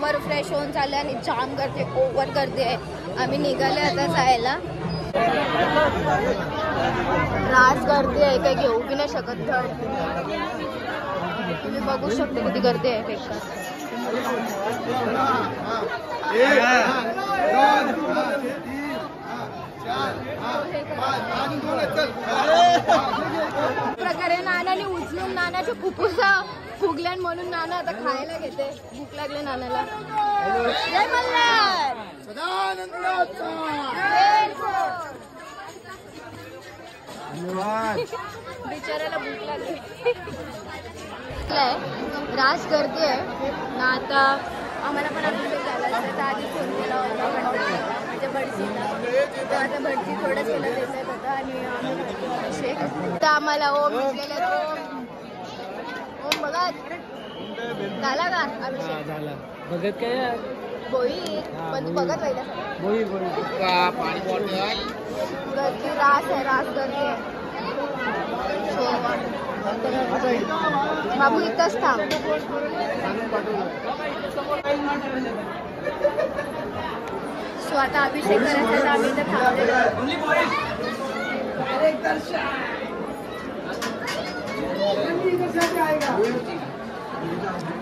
समोर फ्रेश होऊन चालले आणि जाम गर्दी, ओव्हर गर्दी आहे. आम्ही निघाले आता जायला. रास गर्दी आहे, काही घेऊ बी नाही शकत. तुम्ही बघू शकता किती गर्दी आहे. प्रकारे नानाने उचलून नानाच्या फुफ्फुसा फुगल्यान म्हणून नाना आता खायला घेते. भूक लागले नानाला. जय मल्हार. बिचाराला भूक लागली. रास गर्दी आहे ना. आता आम्हाला पण अभिषेक झाला तर आधी फोन केला होता म्हणजे भटजीला. तर आता भटजी थोडं केलं देत होता आणि अभिषेक तर आम्हाला ओम गेले. ओम बघा झाला का अभिषेक? झाला. बघत काय बोई पण तू बघत राहिला. बोई पाणी गर्दी रास आहे. रास गर्दी आहे. बाबू इथंच थांब. सो आता अभिषेक करायचा आम्ही इथं थांबलेलो.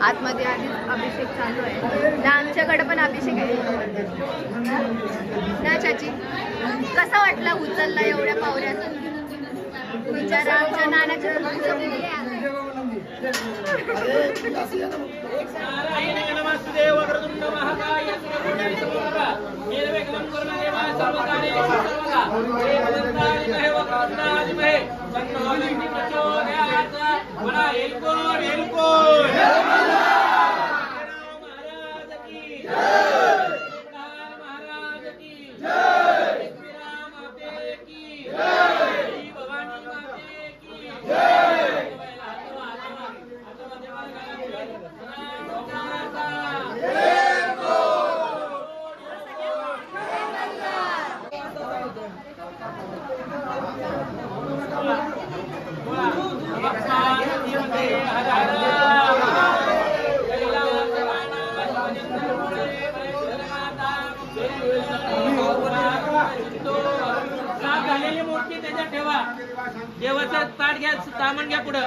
आतमध्ये आधी अभिषेक चालू आहे ना. आमच्याकडे पण अभिषेक आहे ना. चाची कसा वाटला उचलला एवढ्या पावऱ्यात? विचारा आमच्या नानाच्या. देवाचं ताट घ्या, सामान घ्या पुढं.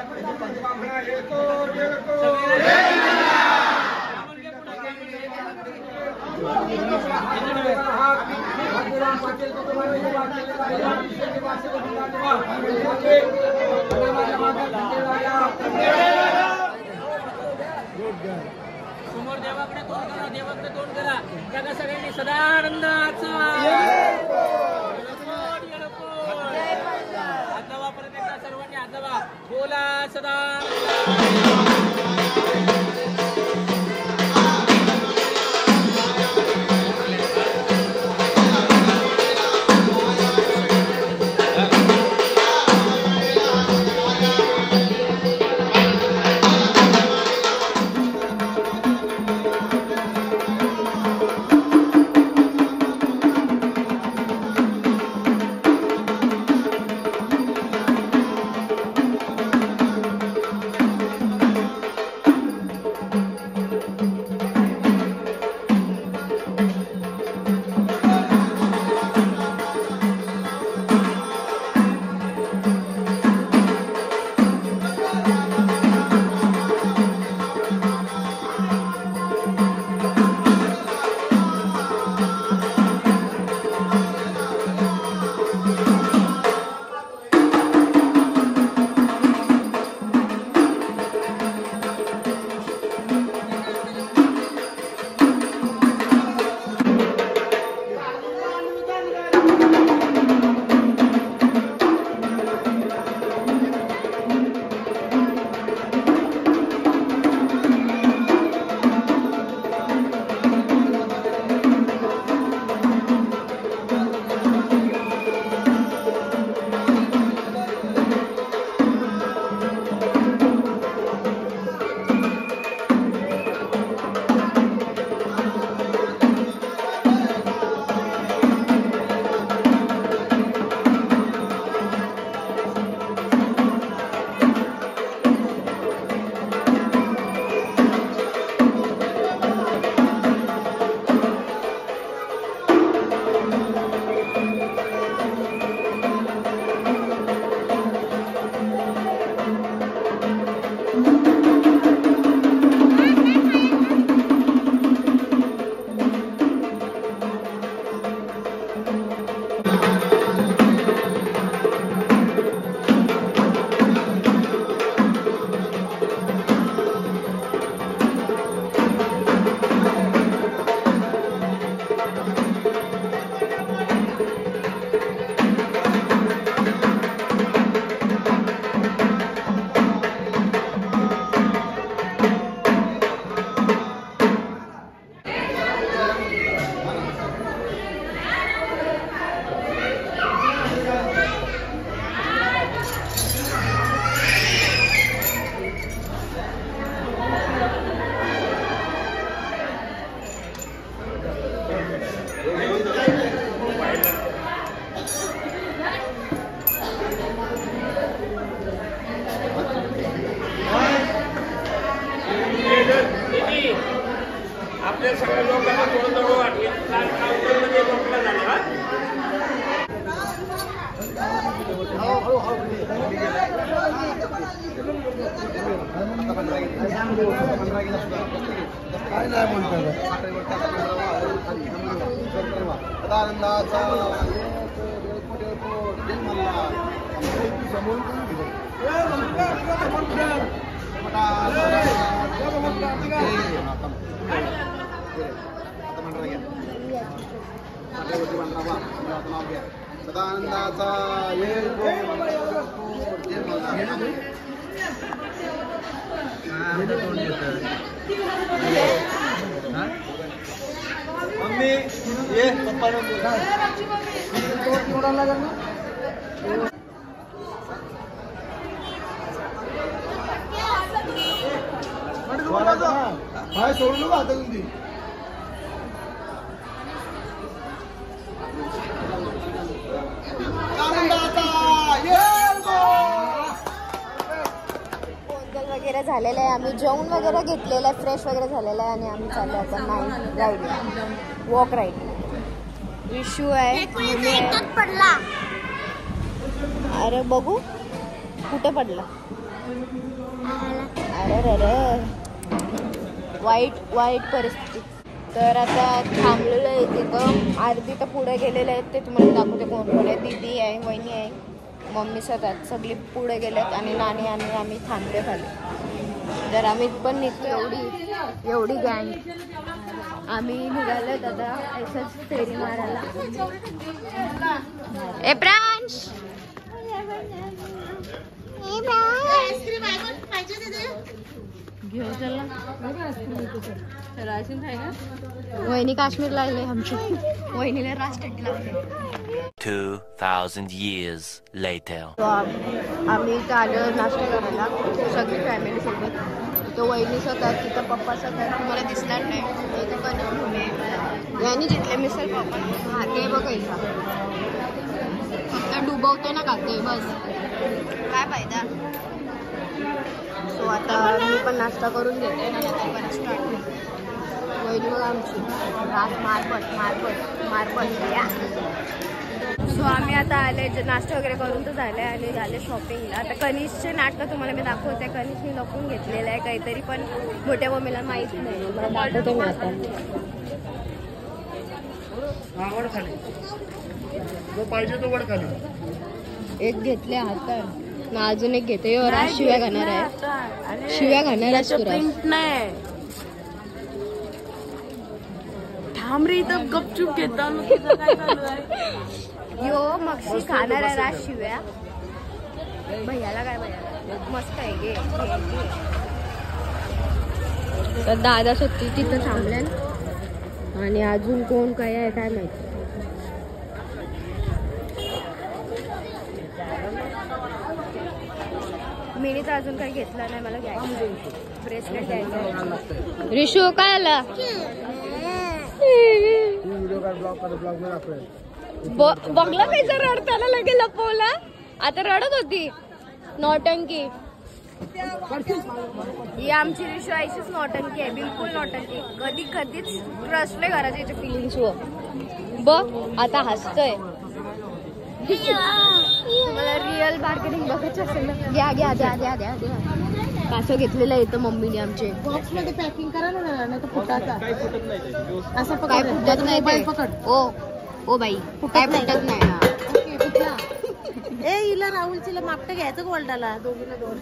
समोर देवाकडे तोंड करा, देवाकडे तोंड करा. त्या सगळ्यांनी सदानंदाचा सर्वांनी हात बोला सदा. सदानंदाचा मम्मी ये पप्पा हाय सोडून नको आता तुम्ही वगैरे झालेलं आहे. आम्ही जेवण वगैरे घेतलेलं आहे, फ्रेश वगैरे झालेलं आहे आणि आम्ही चाललो आता night ride, walk ride. Issue आहे पडला. अरे बघू कुठे पडला. अरे रे वाईट परिस्थिती. तर आता थांबलेलं आहे तिथं. आरती तर पुढे गेलेले आहेत, ते तुम्हाला दाखवते कोण कोण आहे. दीदी आहे, वहिनी आहे, मम्मी सतत सगळी पुढे गेलेत आणि नानी आणि आम्ही थांबले खाली. जर आम्ही पण निघतो एवढी गँग आम्ही निघालो दादा ऐसच फेरी मारायला. ए ब्रांच घेऊन चल ना. वहिनी काश्मीरला आले आमची. वहिनीला राष्ट्रीय लागले. 2000 years later. आम्ही इथं आलो नाश्ता करायला सगळी फॅमिली सोबत. तो वहिनी स्वतः तिथं पप्पा स्वतः तुम्हाला दिसणार नाही. इथं पण यांनी जिथले मिसळ पप्पा खाते बघायचा फक्त डुबवते ना खाते बस काय फायदा. सो आता मी पण नाश्ता करून घेते आणि आता पण स्टार्ट. वहिनी बघा आमची रात मारपट या. सो आम्ही आता आले नाश्ता वगैरे करून तर झाले आणि झाले शॉपिंगला. आता कनिषचे नाटकं तुम्हाला मी दाखवते. कनिष मी लपून घेतलेलं आहे काहीतरी पण मोठ्या मम्मीला माहीत नाही. मला दाखवते मी आता. एक घेतले हातात ना अजून एक घेते. राज शिव्या घालणार आहे. शिव्या घालणार आहे. थांब रे इथं गपचूप घेता. यो मक्षी खाणार आहे राज शिव्या. भैयाला काय भैया मस्त आहे गे. तर दादा सत्ती तिथं थांबले आणि अजून कोण काय आहे काय माहिती. मीनी तर अजून काही घेतलं नाही. मला घ्यायचं ब्रेसलेट घ्यायचं. रिशू काय आला बघला त्याचा रडताना लगे लपवला. आता रडत होती नौटंकी. ही आमची रिशू आईशीच नौटंकी आहे. बिलकुल नौटंकी. कधीच ट्रस्ट नाही करायचं याच्या फिलिंग्स वर. बघ आता हसतोय. तुम्हाला रिअल मार्केटिंग बघायचं असेल ना घ्या द्या. कासं घेतलेलं आहे इथं मम्मीने आमचे. बॉक्स मध्ये पॅकिंग करा ना नाही तर फुटाचा. असं काय फुटत नाही ते. ओ बाई काय फुटत नाही. ए हिला राहुलचीला मापट घ्यायचं गोल्डाला. दोघीला 2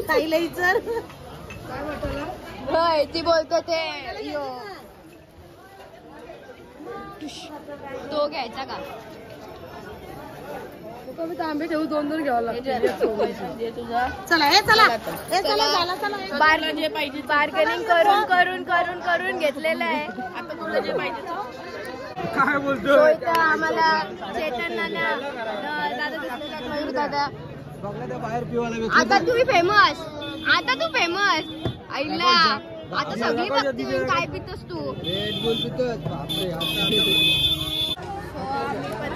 ताईला विचार होय ती बोलतो ते तो घ्यायचा का. तांबे ठेवू 2 घ्यावं लागतं. बार्गेनिंग करून घेतलेलं आहे. आता तुला जे पाहिजे काय बोलतोय. आम्हाला चेतन दादा दिसलेला मयूर दादा. आता तू फेमस आईला. आता सगळी बघते काय पितोस तू.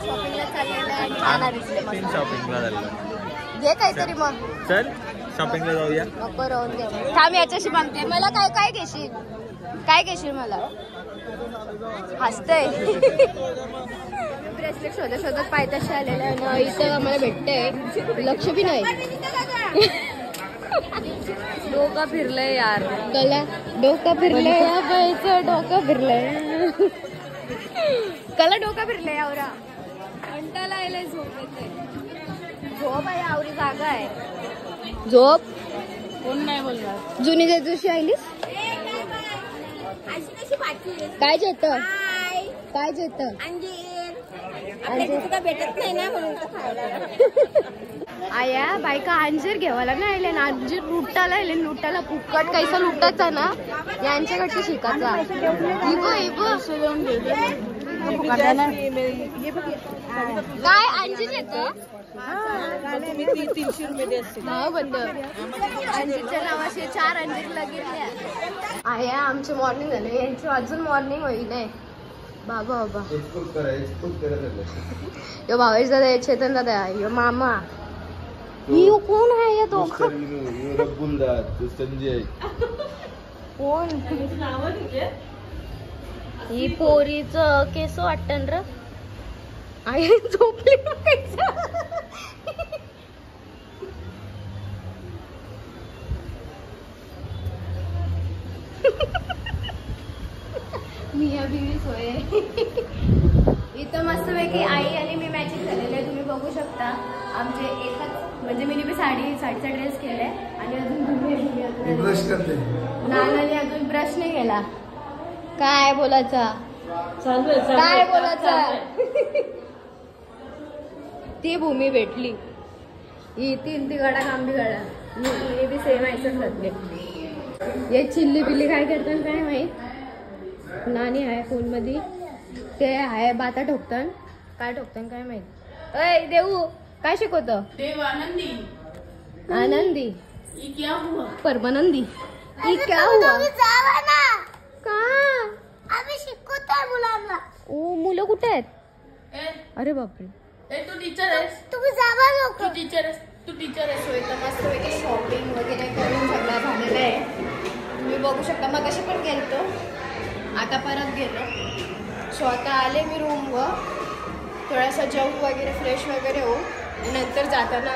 शॉपिंगला चाललेलं आहे. शॉपिंगला झालं. घे काहीतरी मग. चल शॉपिंगला जाऊया. नको राहून घे. थांब याच्याशी मागते. मला काय घेशील मला. हसतय. ब्रेसलेट शोधत पायथ्याशी आलेलं आहे ना. इथं आम्हाला भेटतंय. लक्ष बी नाही. डोकं फिरलंय यार. कला डोकं फिरलंय या बाईचं डोकं फिरलंय. कला डोकं फिरलंय आवरा. कंटाळा आलाय झोप येते. झोप आहे आवरी जागा आहे. झोप कोण नाही बोलणार. जुनी त्या दिवशी आलीस काय जेत काय जेत भेटत नाही ना म्हणून आया बायका अंजीर घेवायला नाही आले ना. अंजीर लुटायला आले. लुटायला फुकट कैसा लुटायचा ना यांच्याकडची शिकायचा. काय अंजीर येत नाव बंद. अंजीरच्या नावाशी 4 अंजीर लगेच आया. आमचे मॉर्निंग झाले. यांची अजून मॉर्निंग होईल आहे. बाबा बाबा यो भावेश दादा चेतन दादा यो मामा यो कोण आहे या दोघं संजय कोण ही पोरीच केस वाटतं र. आई झोपली मिया बीवी सोय. इथं मस्तपैकी आई आणि मी मॅचिंग झालेलं आहे. तुम्ही बघू शकता. आमचे एकच म्हणजे मी साडीचा ड्रेस केलाय आणि अजून ब्रश करते. नानाने अजून ब्रश नाही केला. काय बोलायचा काय बोलायचा. ती भूमी भेटली. ही तीन गडा काम बी गडा मी बी सेम ऐकत घातले. हे चिल्ली बिल्ली काय करतात काय माहित. नानी आहे फोन मध्ये ते आहे बाता ठोकतान काय ठोकतान काय माहित. अय देऊ काय शिकवत देव आनंदी आनंदी ये क्या हुआ परमानंदी ये क्या हुआ का आम्ही शिकवतोय मुलांना. ओ मुलं कुठे आहेत. ए अरे बापरे. ए तू टीचर आहेस. तुम्ही जावा लोक. तू टीचर आहेस. सो इथं मस्तपैकी शॉपिंग वगैरे करून सगळं झालेलं आहे. तुम्ही बघू शकता. मग कशी पण गेलतो आता परत गेलो. सो आता आले मी रूमवर. थोडासा जेवू वगैरे फ्रेश वगैरे हो. नंतर जाताना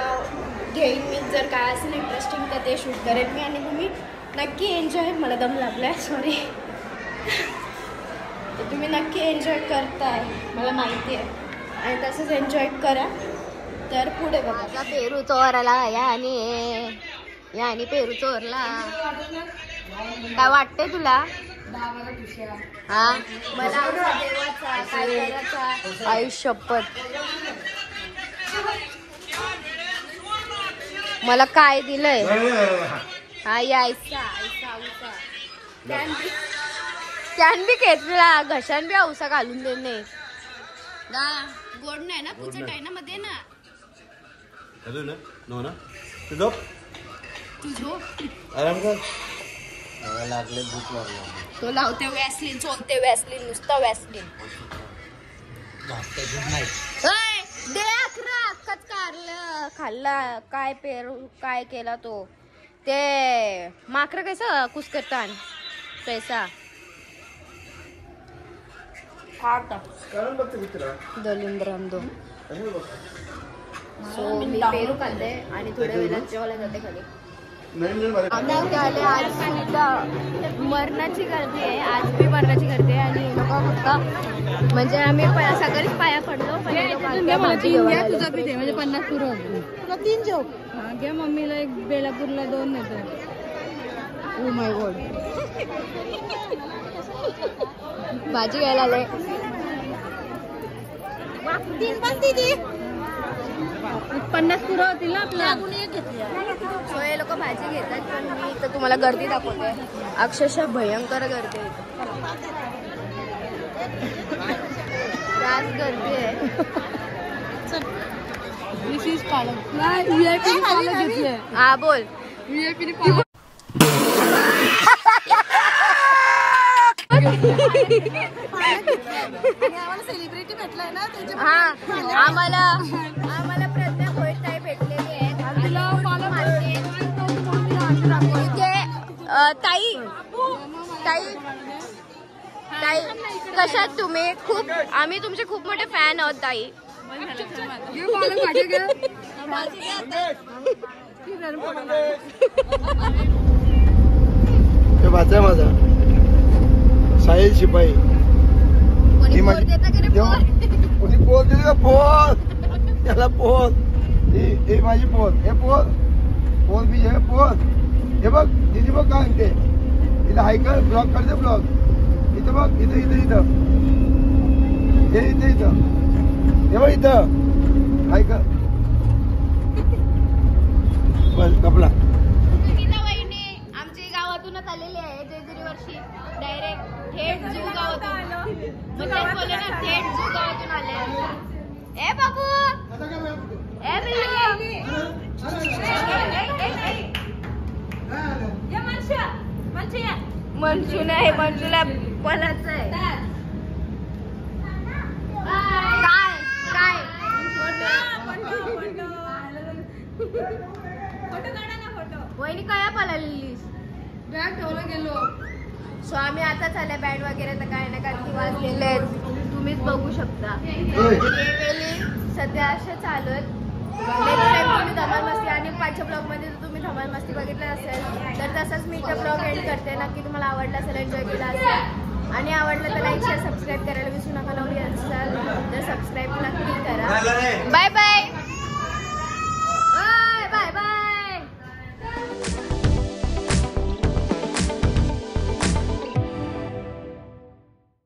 घेईन मी जर काय असेल इंटरेस्टिंग तर ते शूट करेन मी आणि तुम्ही नक्की एन्जॉय. मला दम लागलाय सॉरी. तर तुम्ही नक्की एन्जॉय करताय मला माहिती आहे आणि तसंच एन्जॉय करा. तर पुढे बघा पेरू चोराला याने पेरू चोरला. काय वाटतंय तुला हा मला देवाचा काय करायचा आयुष्यपत. मला काय दिलंय हा यायचा कॅन बी घेतला घशान बी औसा घालून देणे गोड नाही ना पुचट आहे ना मध्ये ना. तुझो आराम कर. लागले भूक लागला. तो लावते वॅसलीन चोलते वॅसलीन नुसतं वॅसलीन. दे अकरा अक्काच कारलं खाल्ला. काय पेरू काय केला तो ते माकरं कसं कुस करता पैसा दलिंद्रांदो. सो मी पेरू खाल्ले आणि थोड्या वेळात जेवायला जाते खाली. आले आज सुद्धा मरणाची गर्दी आहे. आज बी मरणाची गर्दी आहे आणि लोक फक्त म्हणजे आम्ही सगळेच पाया पडलो. तुझा पिते म्हणजे 50 पुरं तुला 3 जेव. हा घ्या मम्मीला 1 बेलापूरला 2 नेतो. ओ माय गॉड भाजी घ्यायला आले. 3 पण दिदी 50 पुरं होतील ना आपल्या. सो हे लोक भाजी घेतात पण मी तर तुम्हाला गर्दी दाखवते. अक्षरशः भयंकर गर्दी आहे. रास गर्दी आहे. हा बोल सेलिब्रिटी भेटलाय ना. हा आम्हाला प्रज्ञा भोईर ताई भेटलेली आहे. ताई ताई ताई कशात तुम्ही. खूप आम्ही तुमचे खूप मोठे फॅन आहोत ताई. ते वाचा माझा साहिल शिपाई कोणी पोर देता का रे पोर? कोणी पोर देते का पोर त्याला पोर हे माझी पोर हे पोर पोर बी आहे पोर हे बघ दीदी बघ काय म्हणते इथं हायकर ब्लॉक करते ब्लॉक इथं बघ इथं इथं इथं हे इथं इथं हे बघ इथं हायकर बस कपला सुगीता वहिनी आमची गावातूनच आलेली आहे जेजुरी वर्षी डायरेक्ट थेट जीव गावातून मग तेच बोलले ना थेट जीव गावातून आले ए बाबू ए बिल्लू मनशू नाही मनशूला बोलायचं आहे काय काय वहिनी काय पळालीस बॅग ठेवलं गेलो सो आम्ही आता चालले बँड वगैरे तर काय ना काय वाजलेले आहेत तुम्हीच बघू शकता वेळी सध्या असे चालू आहेत नेक्स्ट टाइम तुम्ही धमाल मस्ती आणि पाचच्या ब्लॉग मध्ये जर तुम्ही धमाल मस्ती बघितलं असेल तर तसंच मी इथं ब्लॉग एंड करते नक्की तुम्हाला आवडला असेल एन्जॉय केला असेल आणि आवडलं तर लाईक शेअर सबस्क्राईब करायला विसरू नका नवीन असाल तर सबस्क्राईब नक्की करा बाय बाय